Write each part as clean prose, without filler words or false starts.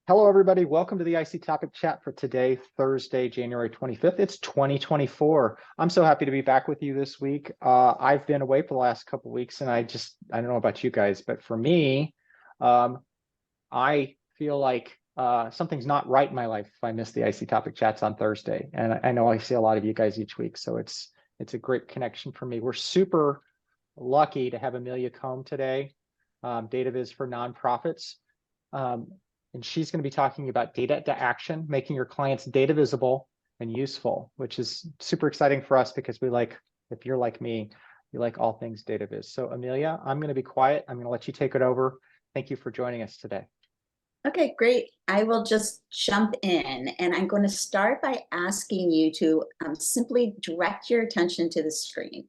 Hello, everybody. Welcome to the IC Topic Chat for today, Thursday, January 25th. It's 2024. I'm so happy to be back with you this week. I've been away for the last couple of weeks, and I don't know about you guys, but for me, I feel like something's not right in my life if I miss the IC Topic Chats on Thursday. And I know I see a lot of you guys each week, so it's a great connection for me. We're super lucky to have Amelia Kohm today, Data Viz for nonprofits. And she's going to be talking about data to action, making your clients data visible and useful, which is super exciting for us because if you're like me, you like all things data viz. So Amelia, I'm going to be quiet. I'm going to let you take it over. Thank you for joining us today. Okay, great. I will just jump in, and I'm going to start by asking you to simply direct your attention to the screen.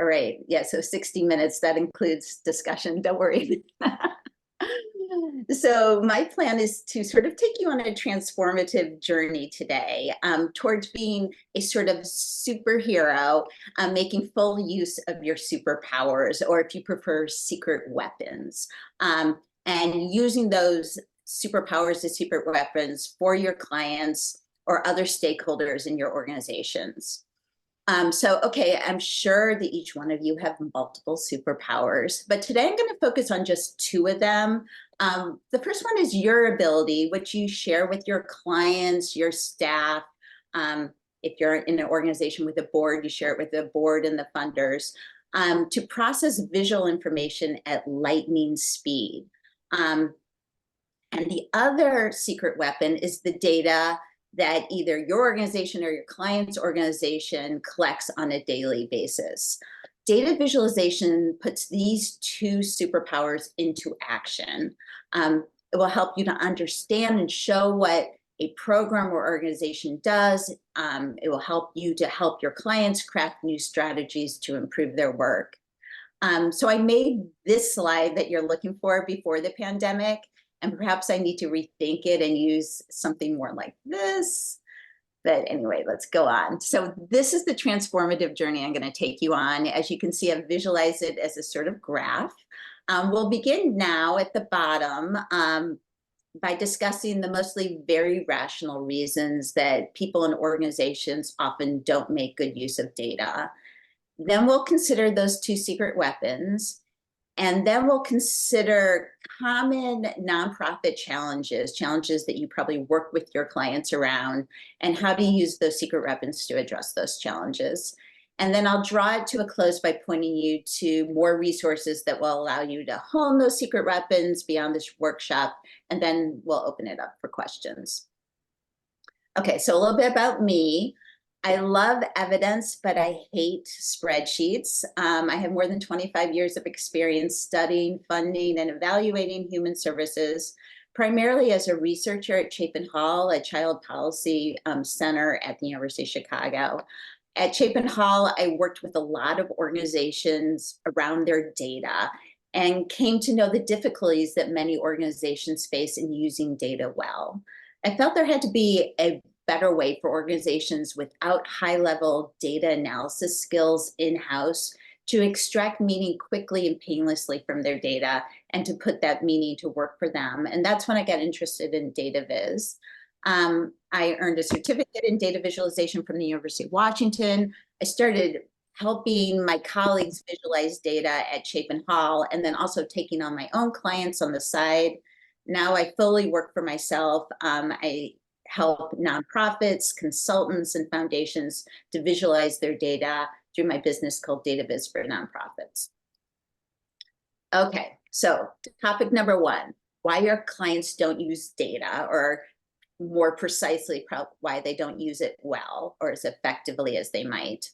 All right, yeah, so 60 minutes, that includes discussion, don't worry. So my plan is to sort of take you on a transformative journey today towards being a sort of superhero, making full use of your superpowers, or if you prefer, secret weapons, and using those superpowers as secret weapons for your clients or other stakeholders in your organizations. Okay, I'm sure that each one of you have multiple superpowers, but today I'm going to focus on just two of them. The first one is your ability, which you share with your clients, your staff. If you're in an organization with a board, you share it with the board and the funders, to process visual information at lightning speed. And the other secret weapon is the data that either your organization or your client's organization collects on a daily basis. Data visualization puts these two superpowers into action. It will help you to understand and show what a program or organization does. It will help you to help your clients craft new strategies to improve their work. So I made this slide that you're looking for before the pandemic, and perhaps I need to rethink it and use something more like this. But anyway, let's go on. So this is the transformative journey I'm going to take you on. As you can see, I've visualized it as a sort of graph. We'll begin now at the bottom by discussing the mostly very rational reasons that people and organizations often don't make good use of data. Then we'll consider those two secret weapons. And then we'll consider common nonprofit challenges that you probably work with your clients around, and how to use those secret weapons to address those challenges. And then I'll draw it to a close by pointing you to more resources that will allow you to hone those secret weapons beyond this workshop, and then we'll open it up for questions. Okay, so a little bit about me. I love evidence, but I hate spreadsheets. I have more than 25 years of experience studying, funding, and evaluating human services, primarily as a researcher at Chapin Hall, a child policy center at the University of Chicago. At Chapin Hall, I worked with a lot of organizations around their data and came to know the difficulties that many organizations face in using data well. I felt there had to be a better way for organizations without high-level data analysis skills in-house to extract meaning quickly and painlessly from their data and to put that meaning to work for them. And that's when I got interested in data viz. I earned a certificate in data visualization from the University of Washington. I started helping my colleagues visualize data at Chapin Hall, and then also taking on my own clients on the side. Now I fully work for myself. I help nonprofits, consultants, and foundations to visualize their data through my business called Data Viz for Nonprofits. Okay, so topic number one, why your clients don't use data, or more precisely why they don't use it well or as effectively as they might.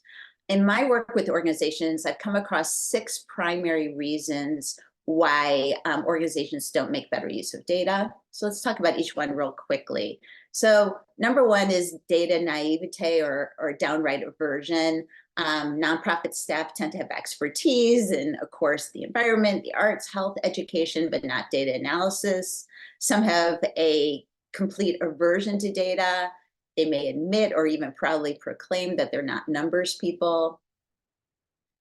In my work with organizations, I've come across 6 primary reasons why organizations don't make better use of data. So let's talk about each one real quickly. So number 1 is data naivete or downright aversion. Nonprofit staff tend to have expertise in, of course, the environment, the arts, health, education, but not data analysis. Some have a complete aversion to data. They may admit or even proudly proclaim that they're not numbers people.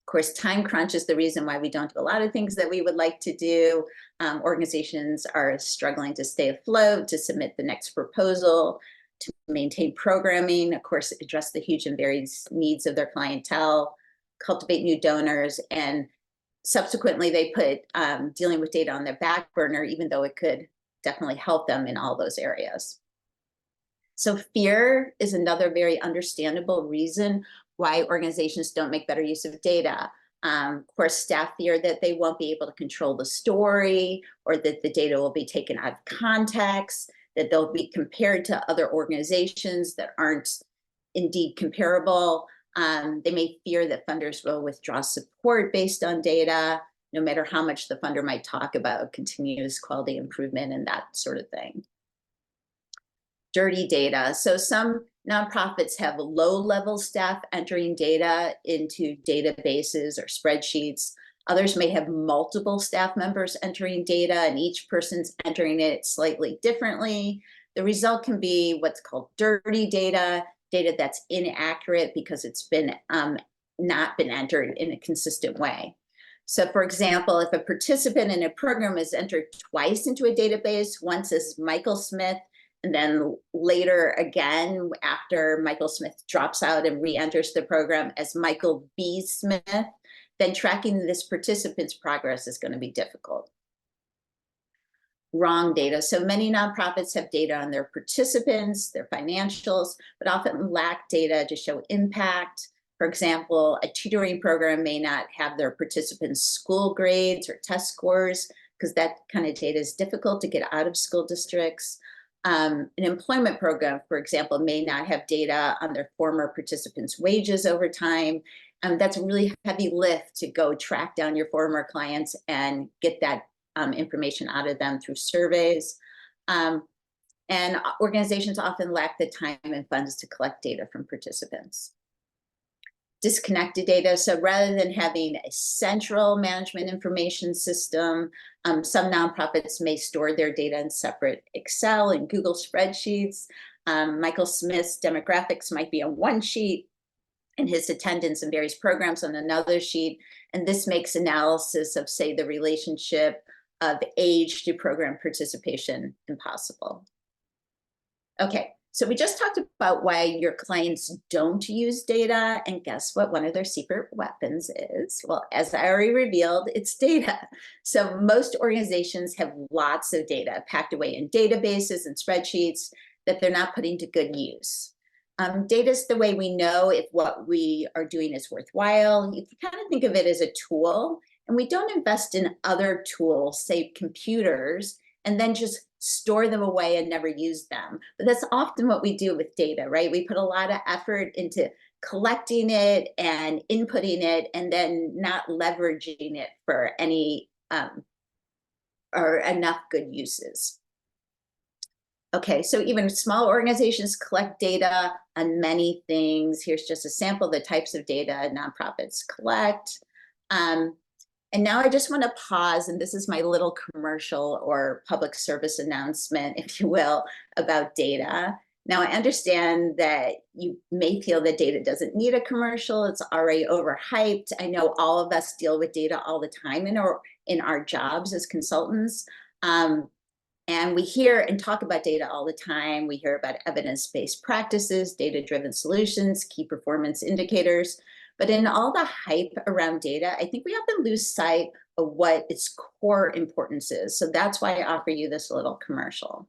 Of course, time crunch is the reason why we don't do a lot of things that we would like to do. Organizations are struggling to stay afloat, to submit the next proposal, to maintain programming, of course, address the huge and varied needs of their clientele, cultivate new donors, and subsequently they put dealing with data on their back burner, even though it could definitely help them in all those areas. So fear is another very understandable reason why organizations don't make better use of data. Of course, staff fear that they won't be able to control the story, or that the data will be taken out of context, that they'll be compared to other organizations that aren't indeed comparable. They may fear that funders will withdraw support based on data, no matter how much the funder might talk about continuous quality improvement and that sort of thing. Dirty data. So some nonprofits have low-level staff entering data into databases or spreadsheets. Others may have multiple staff members entering data, and each person's entering it slightly differently. The result can be what's called dirty data, data that's inaccurate because it's been not been entered in a consistent way. So for example, if a participant in a program is entered twice into a database, once as Michael Smith, and then later again, after Michael Smith drops out and re-enters the program as Michael B. Smith, then tracking this participant's progress is going to be difficult. Wrong data. So many nonprofits have data on their participants, their financials, but often lack data to show impact. For example, a tutoring program may not have their participants' school grades or test scores, because that kind of data is difficult to get out of school districts. An employment program, for example, may not have data on their former participants' wages over time. That's a really heavy lift to go track down your former clients and get that information out of them through surveys. And organizations often lack the time and funds to collect data from participants. Disconnected data. So rather than having a central management information system, some nonprofits may store their data in separate Excel and Google spreadsheets. Michael Smith's demographics might be on one sheet and his attendance in various programs on another sheet. And this makes analysis of, say, the relationship of age to program participation impossible. Okay. So we just talked about why your clients don't use data, and guess what one of their secret weapons is? Well, as I already revealed, it's data. So most organizations have lots of data packed away in databases and spreadsheets that they're not putting to good use. Data is the way we know if what we are doing is worthwhile. You can kind of think of it as a tool, and we don't invest in other tools, say computers, and then just store them away and never use them. But that's often what we do with data, right? We put a lot of effort into collecting it and inputting it, and then not leveraging it for any or enough good uses. Okay, so even small organizations collect data on many things. Here's just a sample of the types of data nonprofits collect. And now I just want to pause, and this is my little commercial or public service announcement, if you will, about data. Now, I understand that you may feel that data doesn't need a commercial. It's already overhyped. I know all of us deal with data all the time in our jobs as consultants. And we hear and talk about data all the time. We hear about evidence-based practices, data-driven solutions, key performance indicators. But in all the hype around data, I think we often lose sight of what its core importance is. So that's why I offer you this little commercial.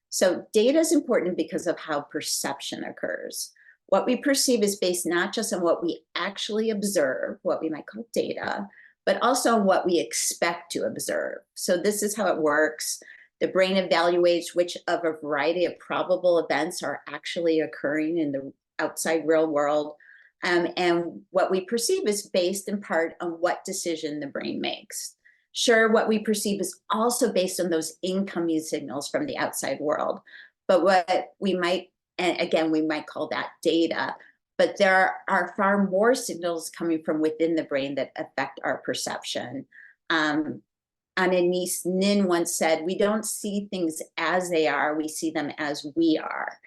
So data is important because of how perception occurs. What we perceive is based not just on what we actually observe, what we might call data, but also on what we expect to observe. So this is how it works. The brain evaluates which of a variety of probable events are actually occurring in the outside real world. And what we perceive is based in part on what decision the brain makes. Sure, what we perceive is also based on those incoming signals from the outside world. But what we might, and again, we might call that data, but there are far more signals coming from within the brain that affect our perception. Anneliese Nin once said, "We don't see things as they are, we see them as we are."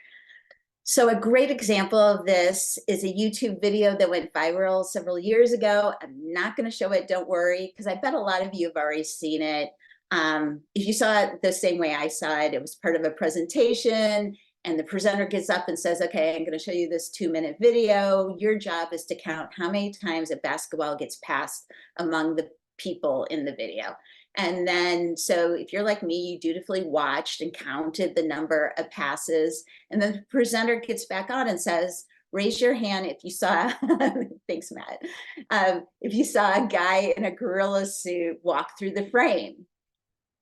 So a great example of this is a YouTube video that went viral several years ago. I'm not going to show it, don't worry, because I bet a lot of you have already seen it. If you saw it the same way I saw it, it was part of a presentation, and the presenter gets up and says, "Okay, I'm going to show you this 2-minute video. Your job is to count how many times a basketball gets passed among the people in the video." And then, so if you're like me, you dutifully watched and counted the number of passes. And then the presenter gets back on and says, "Raise your hand if you saw," thanks, Matt, if you saw a guy in a gorilla suit walk through the frame.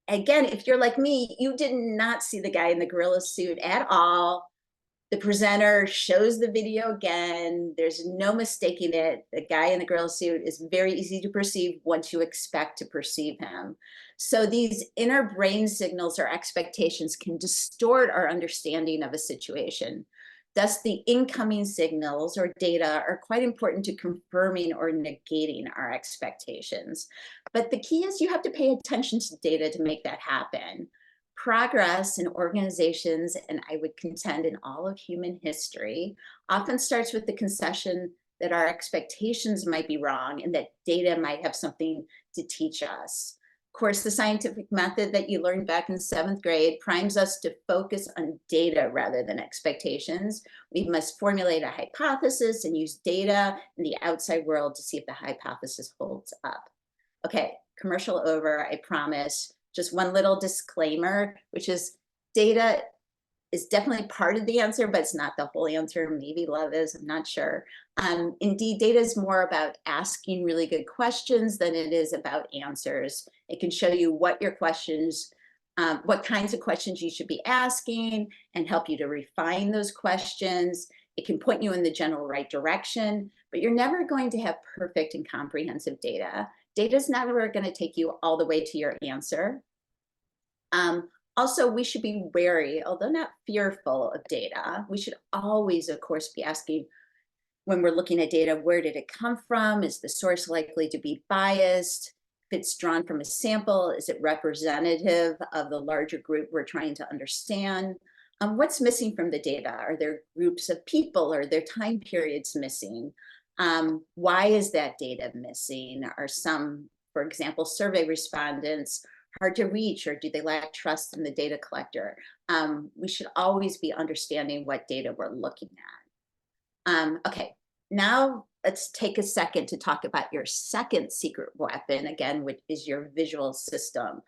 Again, if you're like me, you did not see the guy in the gorilla suit at all. The presenter shows the video again. There's no mistaking it. The guy in the gorilla suit is very easy to perceive once you expect to perceive him. So these inner brain signals or expectations can distort our understanding of a situation. Thus, the incoming signals or data are quite important to confirming or negating our expectations. But the key is you have to pay attention to data to make that happen. Progress in organizations, and I would contend in all of human history, often starts with the concession that our expectations might be wrong and that data might have something to teach us. Of course, the scientific method that you learned back in 7th grade primes us to focus on data rather than expectations. We must formulate a hypothesis and use data in the outside world to see if the hypothesis holds up. Okay, commercial over, I promise. Just one little disclaimer, which is data is definitely part of the answer, but it's not the whole answer. Maybe love is, I'm not sure. Indeed, data is more about asking really good questions than it is about answers. It can show you what your questions, what kinds of questions you should be asking and help you to refine those questions. It can point you in the general right direction, but you're never going to have perfect and comprehensive data. Data is never going to take you all the way to your answer. Also, we should be wary, although not fearful of data. We should always, of course, be asking when we're looking at data, where did it come from? Is the source likely to be biased? If it's drawn from a sample, is it representative of the larger group we're trying to understand? What's missing from the data? Are there groups of people? Are there time periods missing? Why is that data missing? Are some, for example, survey respondents hard to reach, or do they lack trust in the data collector? We should always be understanding what data we're looking at. Okay, now let's take a second to talk about your second secret weapon, again, which is your visual system.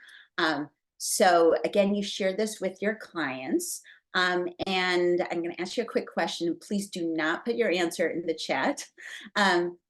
So again, you share this with your clients. And I'm going to ask you a quick question. Please do not put your answer in the chat.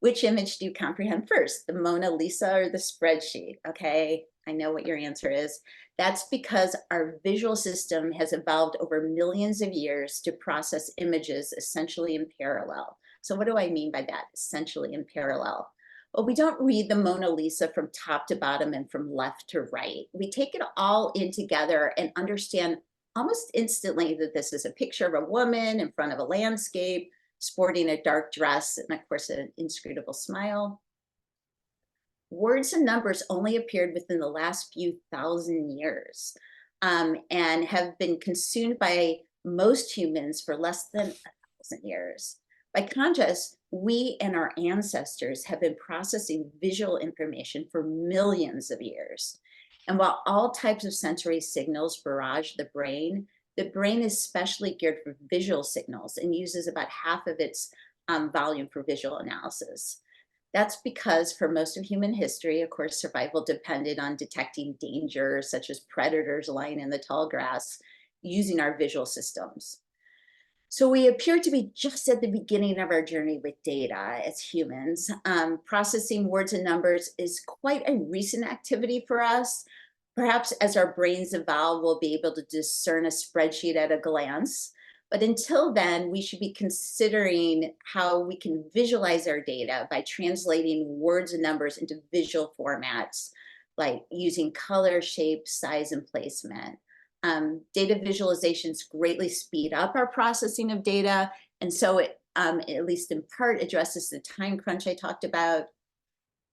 Which image do you comprehend first, the Mona Lisa or the spreadsheet? Okay, I know what your answer is. That's because our visual system has evolved over millions of years to process images essentially in parallel. So what do I mean by that, essentially in parallel? Well, we don't read the Mona Lisa from top to bottom and from left to right. We take it all in together and understand almost instantly that this is a picture of a woman in front of a landscape, sporting a dark dress, and of course, an inscrutable smile. Words and numbers only appeared within the last few thousand years and have been consumed by most humans for less than 1,000 years. By contrast, we and our ancestors have been processing visual information for millions of years. And while all types of sensory signals barrage the brain is specially geared for visual signals and uses about half of its volume for visual analysis. That's because for most of human history, of course, survival depended on detecting danger, such as predators lying in the tall grass, using our visual systems. So we appear to be just at the beginning of our journey with data as humans. Processing words and numbers is quite a recent activity for us. Perhaps as our brains evolve, we'll be able to discern a spreadsheet at a glance. But until then, we should be considering how we can visualize our data by translating words and numbers into visual formats, like using color, shape, size, and placement. Data visualizations greatly speed up our processing of data. And so it, at least in part, addresses the time crunch I talked about.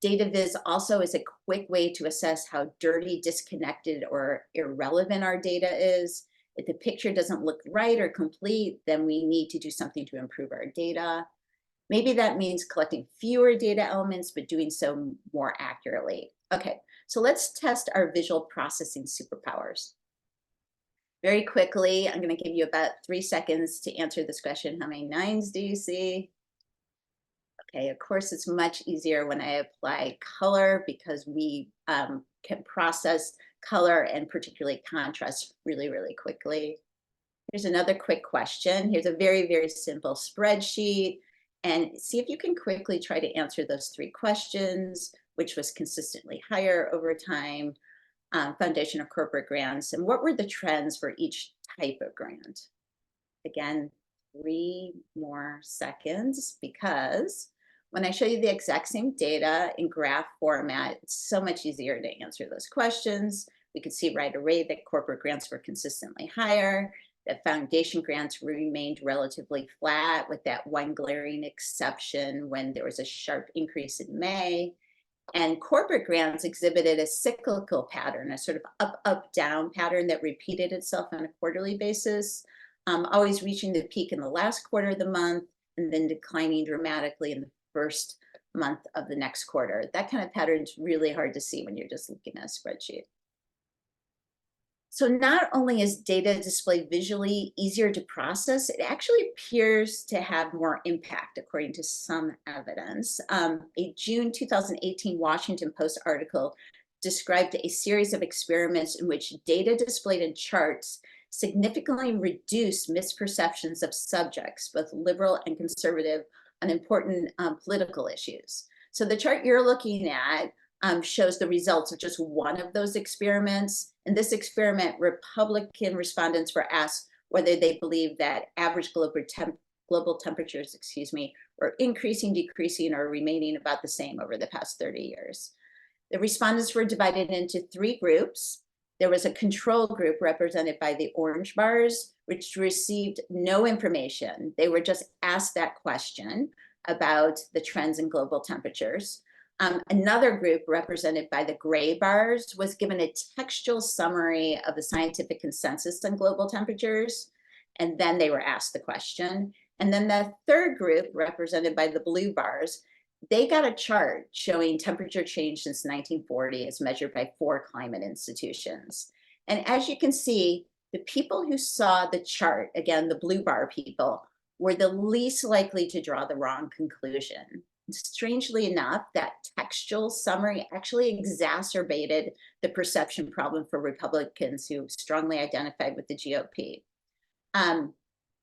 Data viz also is a quick way to assess how dirty, disconnected, or irrelevant our data is. If the picture doesn't look right or complete, then we need to do something to improve our data. Maybe that means collecting fewer data elements, but doing so more accurately. Okay, so let's test our visual processing superpowers. Very quickly, I'm going to give you about 3 seconds to answer this question. How many 9s do you see? Okay, of course, it's much easier when I apply color because we can process color and particularly contrast really, really quickly. Here's another quick question. Here's a very, very simple spreadsheet. And see if you can quickly try to answer those 3 questions, which was consistently higher over time, foundation or corporate grants, and what were the trends for each type of grant? Again, 3 more seconds, because when I show you the exact same data in graph format, it's so much easier to answer those questions. We could see right away that corporate grants were consistently higher, that foundation grants remained relatively flat, with that one glaring exception when there was a sharp increase in May. And corporate grants exhibited a cyclical pattern, a sort of up, up, down pattern that repeated itself on a quarterly basis, always reaching the peak in the last quarter of the month and then declining dramatically in the first month of the next quarter. That kind of pattern is really hard to see when you're just looking at a spreadsheet. So not only is data display visually easier to process, it actually appears to have more impact, according to some evidence. A June 2018 Washington Post article described a series of experiments in which data displayed in charts significantly reduced misperceptions of subjects, both liberal and conservative, on important political issues. So the chart you're looking at shows the results of just one of those experiments. In this experiment, Republican respondents were asked whether they believe that average global temperatures, were increasing, decreasing, or remaining about the same over the past 30 years. The respondents were divided into 3 groups. There was a control group represented by the orange bars, which received no information. They were just asked that question about the trends in global temperatures. Another group represented by the gray bars was given a textual summary of the scientific consensus on global temperatures, and then they were asked the question. And then the third group, represented by the blue bars, they got a chart showing temperature change since 1940 as measured by 4 climate institutions. And as you can see, the people who saw the chart, again, the blue bar people, were the least likely to draw the wrong conclusion. Strangely enough, that textual summary actually exacerbated the perception problem for Republicans who strongly identified with the GOP.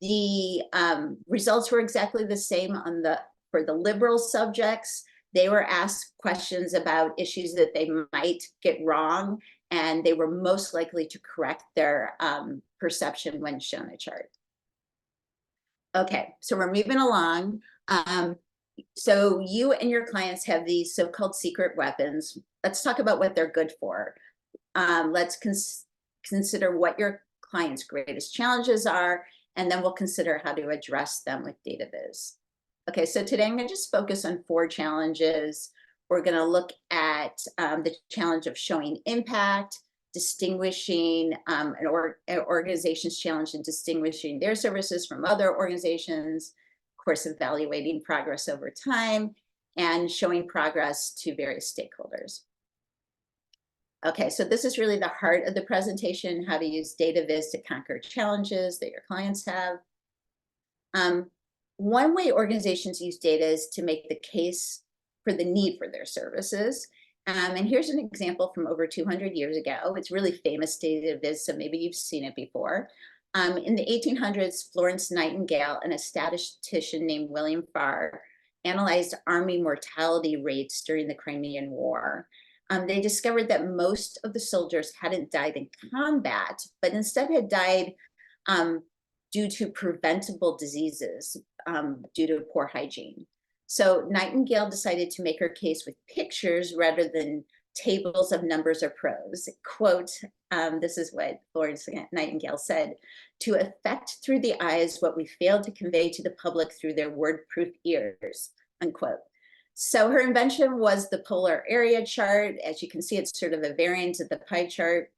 The results were exactly the same for the liberal subjects. They were asked questions about issues that they might get wrong, and they were most likely to correct their perception when shown a chart. Okay, so we're moving along. So you and your clients have these so-called secret weapons. Let's talk about what they're good for. Let's consider what your clients' greatest challenges are, and then we'll consider how to address them with data viz. Okay, so today I'm going to just focus on 4 challenges. We're going to look at the challenge of showing impact, distinguishing an organization's challenge in distinguishing their services from other organizations, of course, evaluating progress over time, and showing progress to various stakeholders. Okay, so this is really the heart of the presentation, how to use data viz to conquer challenges that your clients have. One way organizations use data is to make the case for the need for their services. And here's an example from over 200 years ago. It's really famous data viz, so maybe you've seen it before. In the 1800s, Florence Nightingale and a statistician named William Farr analyzed army mortality rates during the Crimean War. They discovered that most of the soldiers hadn't died in combat, but instead had died um, due to preventable diseases due to poor hygiene. So Nightingale decided to make her case with pictures rather than tables of numbers or prose. Quote, this is what Florence Nightingale said, to effect through the eyes what we failed to convey to the public through their word-proof ears, unquote. So her invention was the polar area chart. As you can see, it's sort of a variant of the pie chart.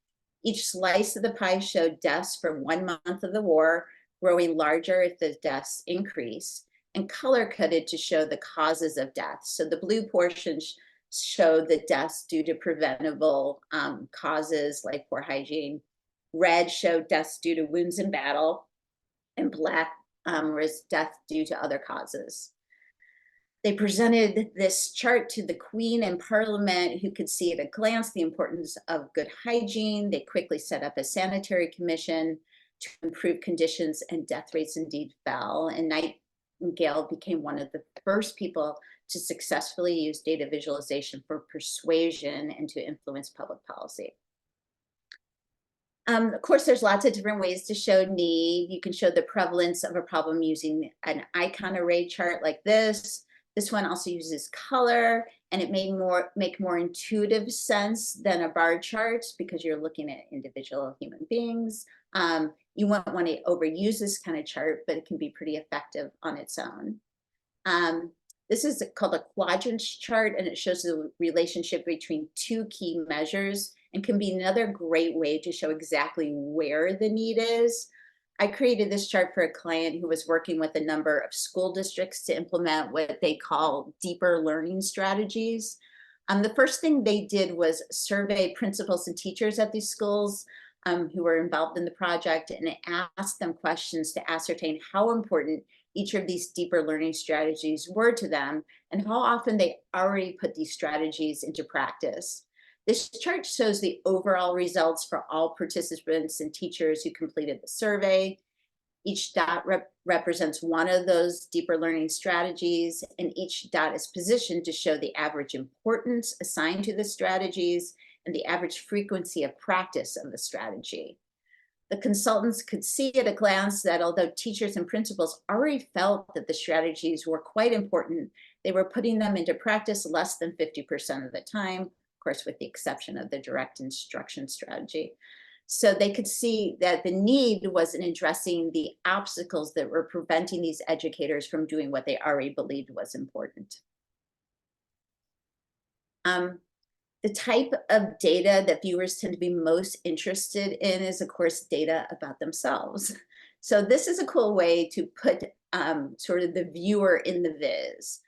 Each slice of the pie showed deaths for 1 month of the war, growing larger if the deaths increase, and color coded to show the causes of death. So the blue portions show the deaths due to preventable causes like poor hygiene. Red showed deaths due to wounds in battle, and black was death due to other causes. They presented this chart to the Queen and Parliament, who could see at a glance the importance of good hygiene. They quickly set up a sanitary commission to improve conditions, and death rates indeed fell. And Nightingale became one of the first people to successfully use data visualization for persuasion and to influence public policy. Of course, there's lots of different ways to show need. You can show the prevalence of a problem using an icon array chart like this. This one also uses color, and it may make more intuitive sense than a bar chart because you're looking at individual human beings. You won't want to overuse this kind of chart, but it can be pretty effective on its own. This is called a quadrants chart, and it shows the relationship between two key measures and can be another great way to show exactly where the need is. I created this chart for a client who was working with a number of school districts to implement what they call deeper learning strategies. The first thing they did was survey principals and teachers at these schools who were involved in the project, and asked them questions to ascertain how important each of these deeper learning strategies were to them and how often they already put these strategies into practice. This chart shows the overall results for all participants and teachers who completed the survey. Each dot represents one of those deeper learning strategies, and each dot is positioned to show the average importance assigned to the strategies and the average frequency of practice of the strategy. The consultants could see at a glance that although teachers and principals already felt that the strategies were quite important, they were putting them into practice less than 50% of the time, of course, with the exception of the direct instruction strategy. So they could see that the need was in addressing the obstacles that were preventing these educators from doing what they already believed was important. The type of data that viewers tend to be most interested in is, of course, data about themselves. So this is a cool way to put sort of the viewer in the viz.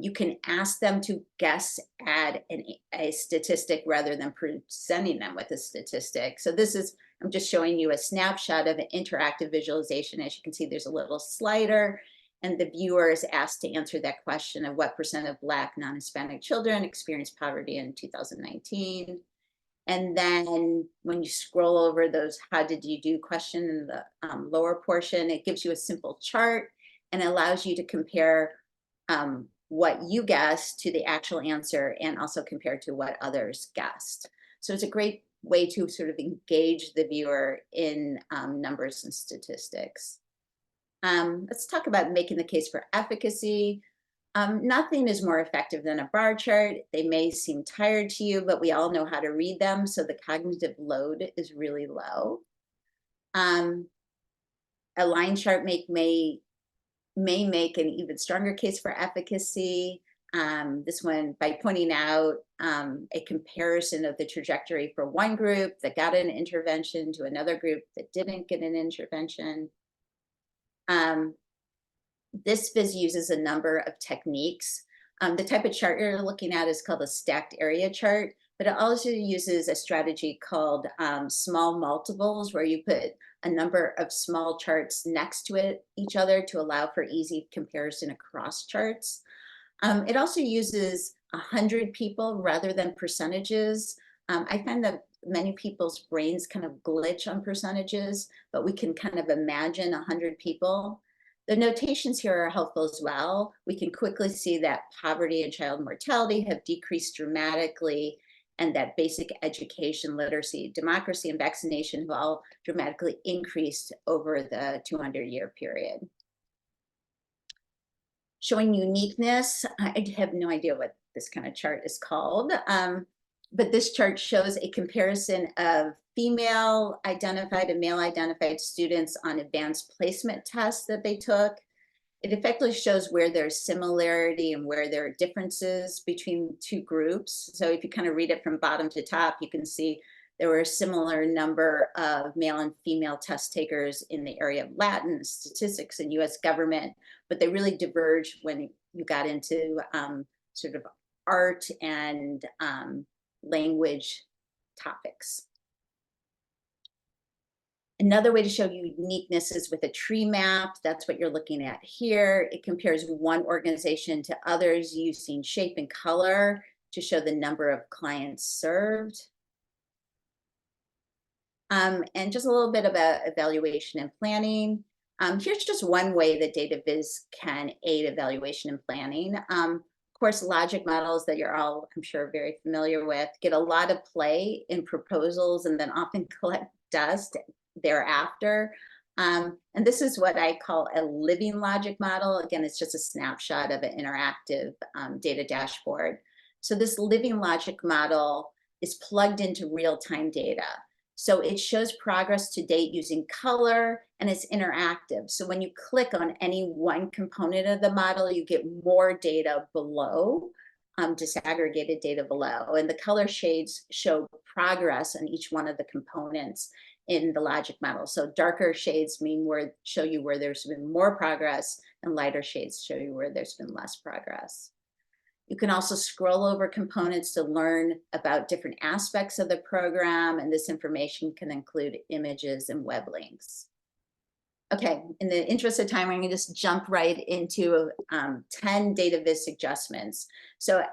You can ask them to guess at a statistic rather than presenting them with a statistic. So this is, I'm just showing you a snapshot of an interactive visualization. As you can see, there's a little slider, and the viewer is asked to answer that question of what % of Black non-Hispanic children experienced poverty in 2019. And then when you scroll over those how did you do question in the lower portion, it gives you a simple chart and allows you to compare what you guessed to the actual answer and also compare to what others guessed. So it's a great way to sort of engage the viewer in numbers and statistics. Let's talk about making the case for efficacy. Nothing is more effective than a bar chart. They may seem tired to you, but we all know how to read them, so the cognitive load is really low. A line chart may make an even stronger case for efficacy. This one by pointing out a comparison of the trajectory for one group that got an intervention to another group that didn't get an intervention. This viz uses a number of techniques. The type of chart you're looking at is called a stacked area chart, but it also uses a strategy called small multiples, where you put a number of small charts next to each other to allow for easy comparison across charts. It also uses 100 people rather than percentages. I find that many people's brains kind of glitch on percentages, but we can kind of imagine 100 people. The notations here are helpful as well. We can quickly see that poverty and child mortality have decreased dramatically, and that basic education, literacy, democracy, and vaccination have all dramatically increased over the 200-year period. Showing uniqueness, I have no idea what this kind of chart is called, but this chart shows a comparison of female identified and male identified students on advanced placement tests that they took. It effectively shows where there's similarity and where there are differences between two groups. So if you kind of read it from bottom to top, you can see there were a similar number of male and female test takers in the area of Latin, statistics, and US government, but they really diverged when you got into sort of art and language topics. Another way to show uniqueness is with a tree map. That's what you're looking at here. It compares one organization to others using shape and color to show the number of clients served. And just a little bit about evaluation and planning. Here's just one way that data viz can aid evaluation and planning. Of course, logic models that you're all, I'm sure, very familiar with get a lot of play in proposals and then often collect dust thereafter. And this is what I call a living logic model. Again, it's just a snapshot of an interactive data dashboard. So this living logic model is plugged into real-time data. So it shows progress to date using color, and it's interactive. So when you click on any one component of the model, you get more data below, disaggregated data below. And the color shades show progress on each one of the components in the logic model. So darker shades show you where there's been more progress, and lighter shades show you where there's been less progress. You can also scroll over components to learn about different aspects of the program, and this information can include images and web links. Okay, in the interest of time, I'm going to just jump right into 10 data viz adjustments. So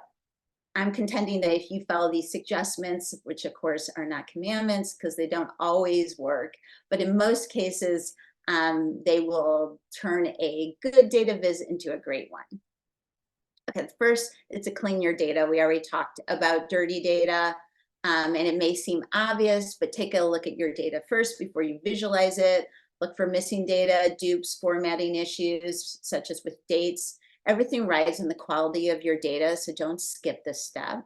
I'm contending that if you follow these adjustments, which of course are not commandments because they don't always work, but in most cases, they will turn a good data viz into a great one. Okay, first, it's to clean your data. We already talked about dirty data, and it may seem obvious, but take a look at your data first before you visualize it. Look for missing data, dupes, formatting issues, such as with dates. Everything rides on the quality of your data, so don't skip this step.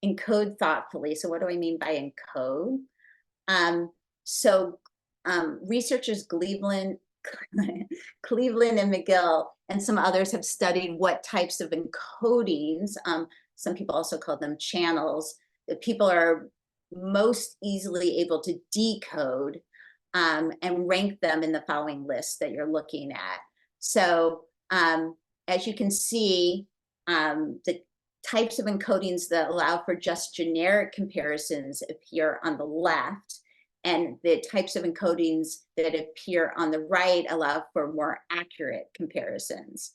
Encode thoughtfully. So what do I mean by encode? Researchers Cleveland and McGill and some others have studied what types of encodings, some people also call them channels, that people are most easily able to decode and rank them in the following list that you're looking at. So as you can see, the types of encodings that allow for just generic comparisons appear on the left, and the types of encodings that appear on the right allow for more accurate comparisons.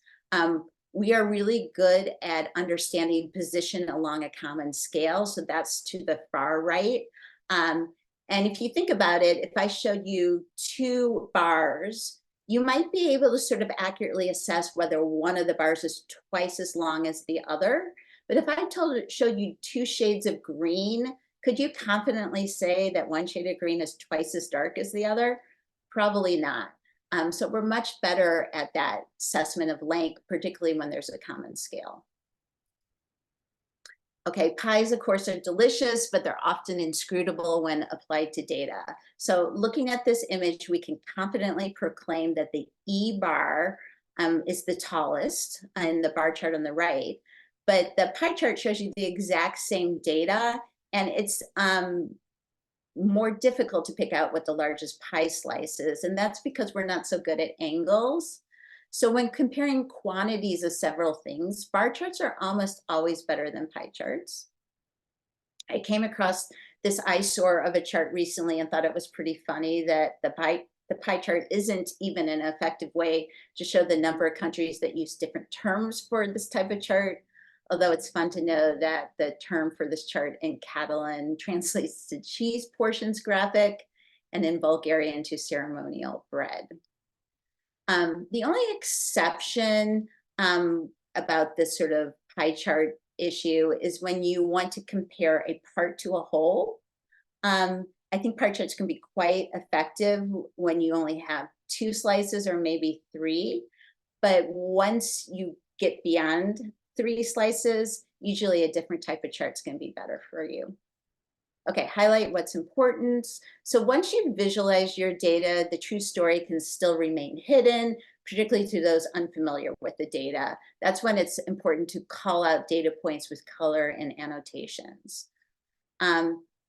We are really good at understanding position along a common scale, so that's to the far right. And if you think about it, if I showed you two bars, you might be able to sort of accurately assess whether one of the bars is twice as long as the other. But if I showed you two shades of green, could you confidently say that one shade of green is twice as dark as the other? Probably not. So we're much better at that assessment of length, particularly when there's a common scale. Okay, pies, of course, are delicious, but they're often inscrutable when applied to data. So looking at this image, we can confidently proclaim that the E bar is the tallest in the bar chart on the right, but the pie chart shows you the exact same data, and it's more difficult to pick out what the largest pie slice is, and that's because we're not so good at angles. So when comparing quantities of several things, bar charts are almost always better than pie charts. I came across this eyesore of a chart recently and thought it was pretty funny that the pie chart isn't even an effective way to show the number of countries that use different terms for this type of chart. Although it's fun to know that the term for this chart in Catalan translates to cheese portions graphic, and in Bulgarian to ceremonial bread. The only exception about this sort of pie chart issue is when you want to compare a part to a whole. I think part charts can be quite effective when you only have 2 slices or maybe 3. But once you get beyond 3 slices, usually a different type of chart's going to be better for you. Okay, highlight what's important. So once you visualize your data, the true story can still remain hidden, particularly to those unfamiliar with the data. That's when it's important to call out data points with color and annotations.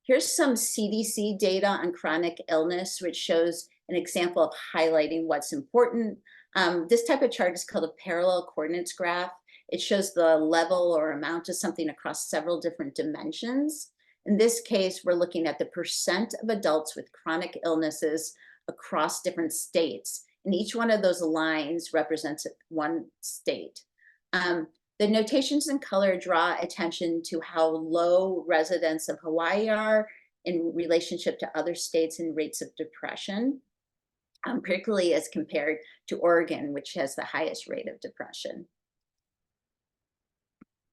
Here's some CDC data on chronic illness, which shows an example of highlighting what's important. This type of chart is called a parallel coordinates graph. It shows the level or amount of something across several different dimensions. In this case, we're looking at the percent of adults with chronic illnesses across different states. And each one of those lines represents one state. The notations in color draw attention to how low residents of Hawaii are in relationship to other states and rates of depression, particularly as compared to Oregon, which has the highest rate of depression.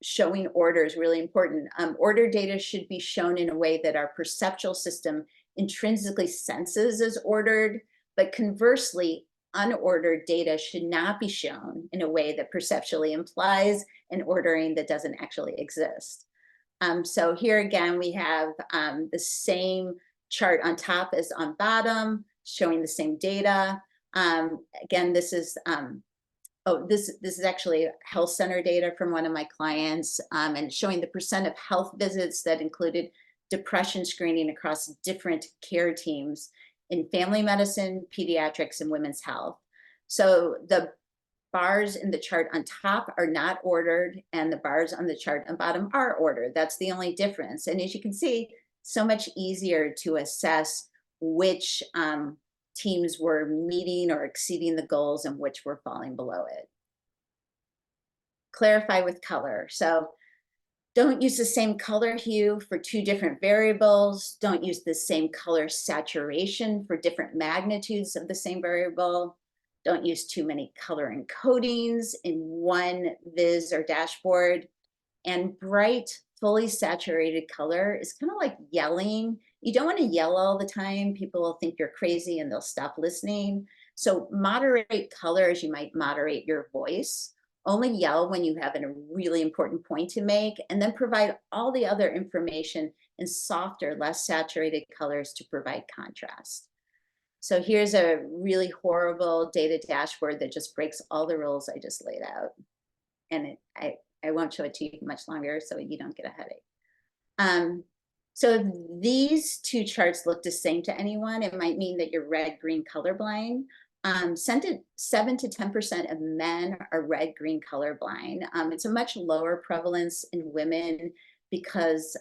Showing order is really important. Order data should be shown in a way that our perceptual system intrinsically senses as ordered, but conversely, unordered data should not be shown in a way that perceptually implies an ordering that doesn't actually exist. So here again, we have the same chart on top as on bottom, showing the same data. Again, this is this is actually health center data from one of my clients, and showing the percent of health visits that included depression screening across different care teams in family medicine, pediatrics, and women's health. So the bars in the chart on top are not ordered, and the bars on the chart on bottom are ordered. That's the only difference. And as you can see, so much easier to assess which teams were meeting or exceeding the goals and which were falling below it. Clarify with color. So don't use the same color hue for 2 different variables. Don't use the same color saturation for different magnitudes of the same variable. Don't use too many color encodings in one viz or dashboard. And bright, fully saturated color is kind of like yelling. You don't want to yell all the time. People will think you're crazy and they'll stop listening. So moderate color as you might moderate your voice. Only yell when you have a really important point to make, and then provide all the other information in softer, less saturated colors to provide contrast. So here's a really horrible data dashboard that just breaks all the rules I just laid out. And I won't show it to you much longer so you don't get a headache. So if these 2 charts look the same to anyone, it might mean that you're red-green colorblind. 7 to 10% of men are red-green colorblind. It's a much lower prevalence in women because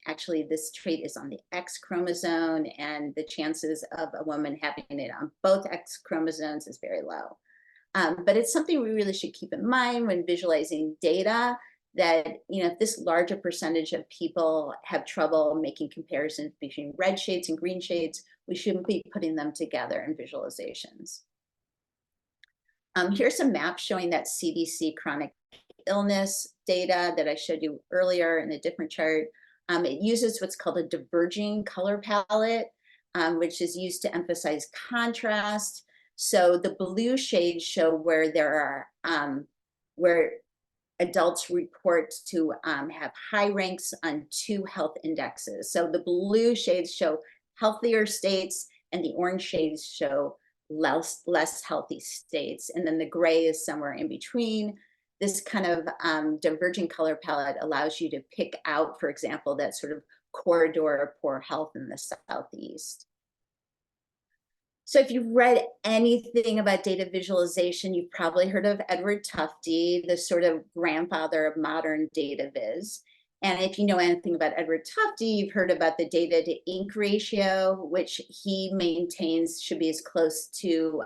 actually this trait is on the X chromosome, and the chances of a woman having it on both X chromosomes is very low. But it's something we really should keep in mind when visualizing data, that if this larger percentage of people have trouble making comparisons between red shades and green shades, we shouldn't be putting them together in visualizations. Here's some maps showing that CDC chronic illness data that I showed you earlier in a different chart. It uses what's called a diverging color palette, which is used to emphasize contrast. So the blue shades show where there are where adults report to have high ranks on 2 health indexes. So the blue shades show healthier states, and the orange shades show less healthy states. And then the gray is somewhere in between. This kind of diverging color palette allows you to pick out, for example, that sort of corridor of poor health in the Southeast. So if you've read anything about data visualization, you've probably heard of Edward Tufte, the sort of grandfather of modern data viz. And if you know anything about Edward Tufte, you've heard about the data to ink ratio, which he maintains should be as close to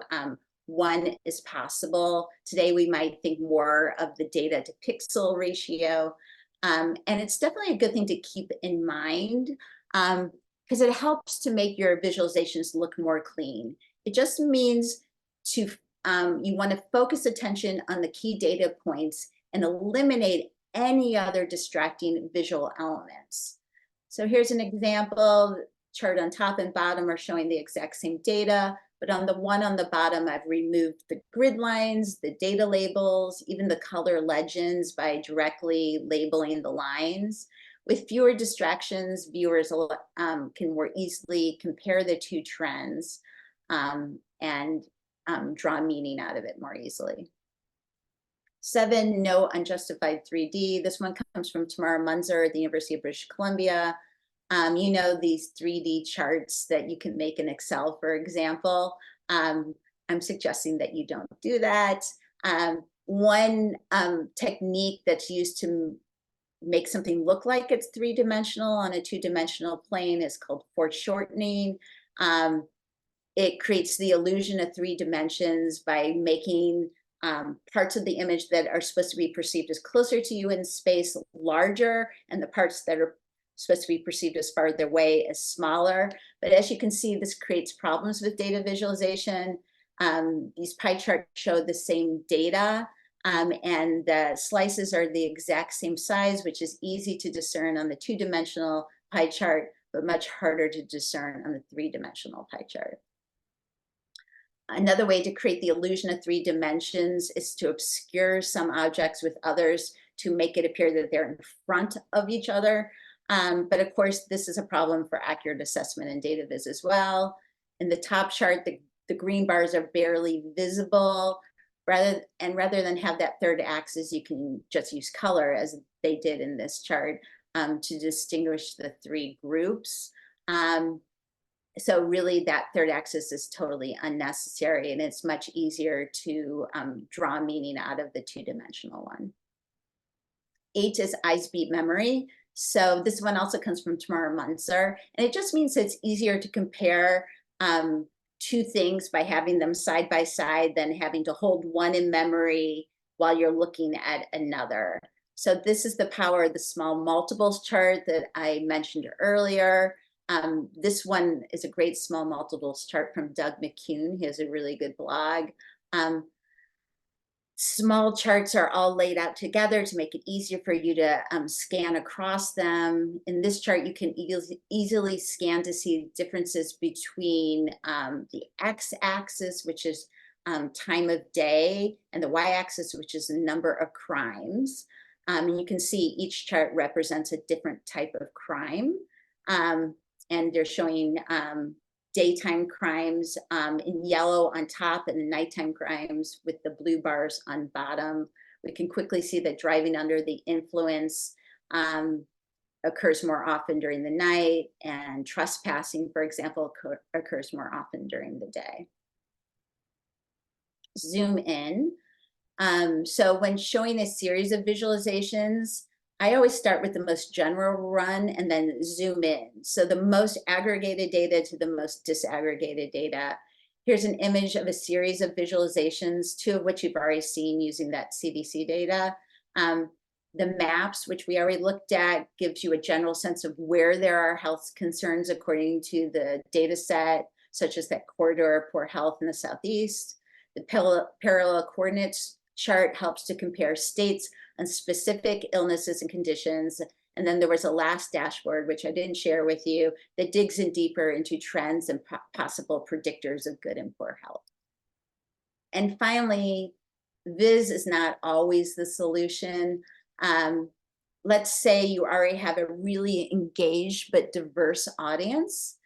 1 as possible. Today, we might think more of the data to pixel ratio. And it's definitely a good thing to keep in mind, because it helps to make your visualizations look more clean. It just means you want to focus attention on the key data points and eliminate any other distracting visual elements. So here's an example. Chart on top and bottom are showing the exact same data, but on the one on the bottom, I've removed the grid lines, the data labels, even the color legends by directly labeling the lines. With fewer distractions, viewers can more easily compare the two trends and draw meaning out of it more easily. 7, no unjustified 3D. This one comes from Tamara Munzer at the University of British Columbia. You know, these 3D charts that you can make in Excel, for example. I'm suggesting that you don't do that. One technique that's used to make something look like it's three-dimensional on a two-dimensional plane is called foreshortening. It creates the illusion of 3 dimensions by making parts of the image that are supposed to be perceived as closer to you in space larger, and the parts that are supposed to be perceived as farther away as smaller. But as you can see, this creates problems with data visualization. These pie charts show the same data, and the slices are the exact same size, which is easy to discern on the 2-dimensional pie chart, but much harder to discern on the 3-dimensional pie chart. Another way to create the illusion of 3 dimensions is to obscure some objects with others to make it appear that they're in front of each other. But of course, this is a problem for accurate assessment and data viz as well. In the top chart, the green bars are barely visible. Rather than have that third axis, you can just use color as they did in this chart to distinguish the 3 groups. So really that third axis is totally unnecessary, and it's much easier to draw meaning out of the 2-dimensional one. 8 is eyes beat memory. So this one also comes from Tamara Munzer, and it just means it's easier to compare 2 things by having them side by side than having to hold one in memory while you're looking at another. So this is the power of the small multiples chart that I mentioned earlier. This one is a great small multiples chart from Doug McCune. He has a really good blog. Small charts are all laid out together to make it easier for you to scan across them. In this chart, you can easily scan to see differences between the x-axis, which is time of day, and the y-axis, which is the number of crimes. And you can see each chart represents a different type of crime. And they're showing daytime crimes in yellow on top and the nighttime crimes with the blue bars on bottom. We can quickly see that driving under the influence occurs more often during the night, and trespassing, for example, occurs more often during the day. Zoom in. So when showing a series of visualizations, I always start with the most general run and then zoom in. So the most aggregated data to the most disaggregated data. Here's an image of a series of visualizations, 2 of which you've already seen using that CDC data. The maps, which we already looked at, gives you a general sense of where there are health concerns according to the data set, such as that corridor of poor health in the Southeast. The parallel coordinates chart helps to compare states on specific illnesses and conditions. And then there was a last dashboard, which I didn't share with you, that digs in deeper into trends and possible predictors of good and poor health. And finally, viz is not always the solution. Let's say you already have a really engaged but diverse audience.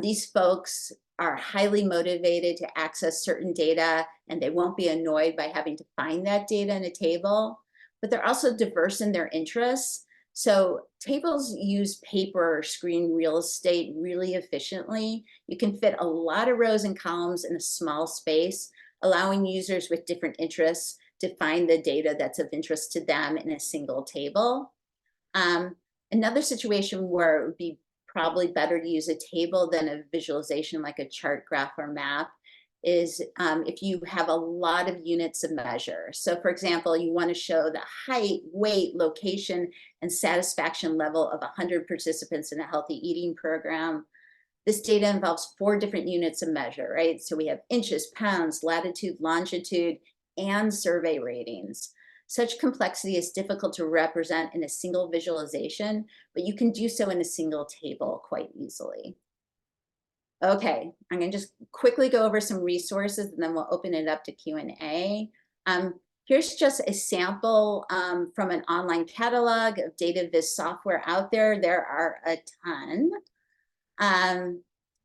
These folks are highly motivated to access certain data, and they won't be annoyed by having to find that data in a table, but they're also diverse in their interests. So tables use paper or screen real estate really efficiently. You can fit a lot of rows and columns in a small space, allowing users with different interests to find the data that's of interest to them in a single table. Another situation where it would be probably better to use a table than a visualization like a chart, graph, or map is if you have a lot of units of measure. So for example, you want to show the height, weight, location, and satisfaction level of 100 participants in a healthy eating program. This data involves 4 different units of measure, right? So we have inches, pounds, latitude, longitude, and survey ratings. Such complexity is difficult to represent in a single visualization, but you can do so in a single table quite easily. Okay, I'm going to just quickly go over some resources and then we'll open it up to Q&A. Here's just a sample from an online catalog of data viz software out there. There are a ton.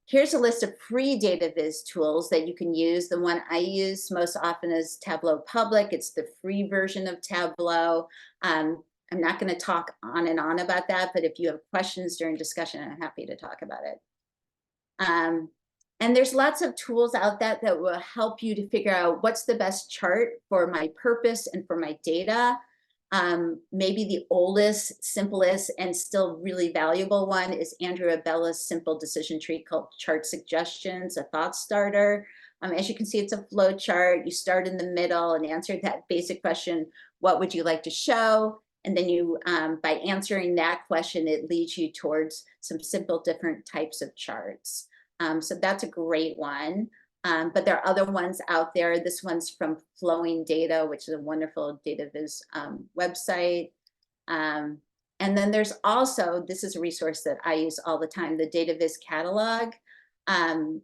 Here's a list of free data viz tools that you can use. The one I use most often is Tableau Public. It's the free version of Tableau. I'm not going to talk on and on about that, but if you have questions during discussion, I'm happy to talk about it. And there's lots of tools out there that will help you to figure out what's the best chart for my purpose and for my data. Maybe the oldest, simplest, and still really valuable one is Andrew Abella's simple decision tree called Chart Suggestions, a thought starter. As you can see, it's a flow chart. You start in the middle and answer that basic question, what would you like to show? And then you, by answering that question, it leads you towards some simple different types of charts. So that's a great one. But there are other ones out there. This one's from Flowing Data, which is a wonderful data viz website. And then there's also, this is a resource that I use all the time, the Data Viz catalog.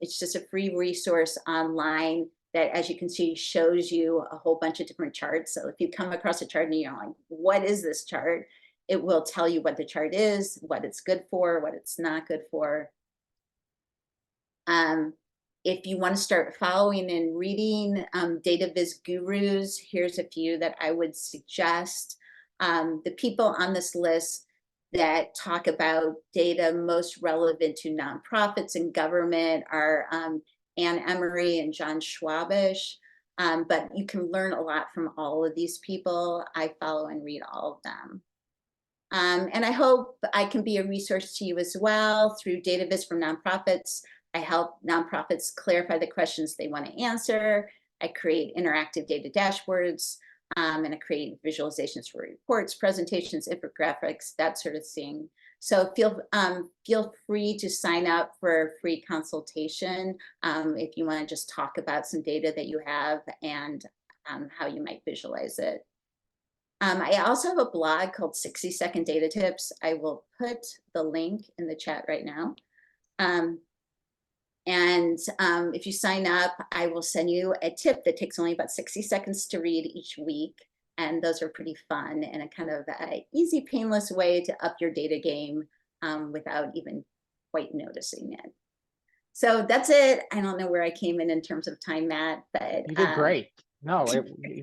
It's just a free resource online that, as you can see, shows you a whole bunch of different charts. So if you come across a chart and you're like, what is this chart? It will tell you what the chart is, what it's good for, what it's not good for. If you want to start following and reading data viz gurus, here's a few that I would suggest. The people on this list that talk about data most relevant to nonprofits and government are Anne Emery and John Schwabish. But you can learn a lot from all of these people. I follow and read all of them. And I hope I can be a resource to you as well through data viz from nonprofits. I help nonprofits clarify the questions they want to answer. I create interactive data dashboards, and I create visualizations for reports, presentations, infographics, that sort of thing. So feel free to sign up for a free consultation if you want to just talk about some data that you have and how you might visualize it. I also have a blog called 60-Second Data Tips. I will put the link in the chat right now. If you sign up, I will send you a tip that takes only about 60 seconds to read each week. And those are pretty fun and a kind of a easy, painless way to up your data game without even quite noticing it. So that's it. I don't know where I came in terms of time, Matt, but You did great. No,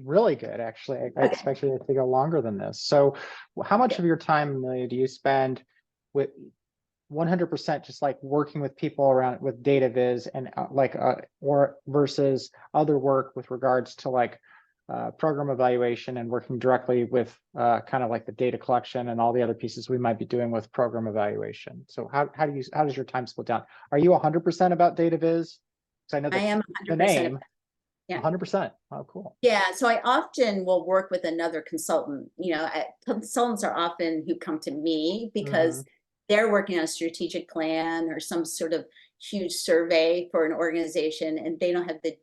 really good, actually. I expected it to go longer than this. So how much of your time, Amelia, do you spend with 100% just like working with people around with data viz and or versus other work with regards to like program evaluation and working directly with kind of like the data collection and all the other pieces we might be doing with program evaluation? So how does your time split down? Are you 100% about data viz? Because I know I am 100% the name. Yeah. 100%. Oh, cool. Yeah, so I often will work with another consultant. You know, consultants are often who come to me because they're working on a strategic plan or some sort of huge survey for an organization, and they don't have the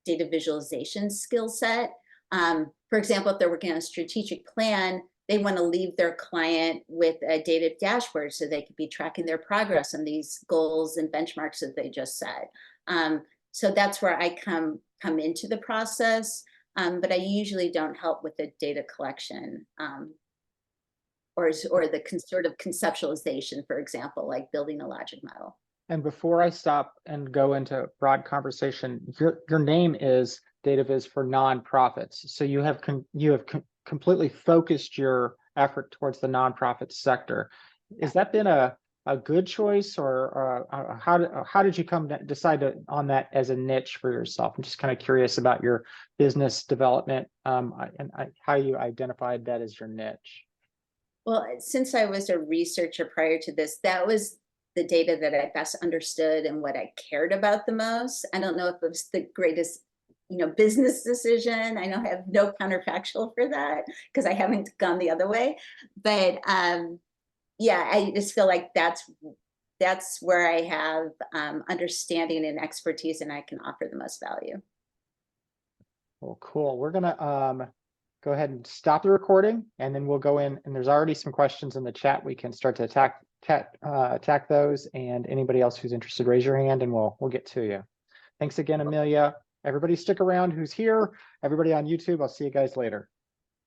data visualization skill set. For example, if they're working on a strategic plan, they want to leave their client with a data dashboard so they could be tracking their progress on these goals and benchmarks that they just set. So that's where I come into the process, but I usually don't help with the data collection or the sort of conceptualization, for example, like building a logic model. And before I stop and go into broad conversation, your name is Data Viz for nonprofits. So you have completely focused your effort towards the nonprofit sector. Has that been a good choice, or how did you decide on that as a niche for yourself? I'm just kind of curious about your business development and how you identified that as your niche. Well, since I was a researcher prior to this, that was the data that I best understood and what I cared about the most. I don't know if it was the greatest, business decision. I know I have no counterfactual for that because I haven't gone the other way. But yeah, I just feel like that's where I have understanding and expertise, and I can offer the most value. Well, cool. We're gonna go ahead and stop the recording, and then we'll go in, and there's already some questions in the chat. We can start to attack those, and anybody else who's interested, raise your hand and we'll get to you. Thanks again, Amelia. Everybody stick around who's here. Everybody on YouTube, I'll see you guys later.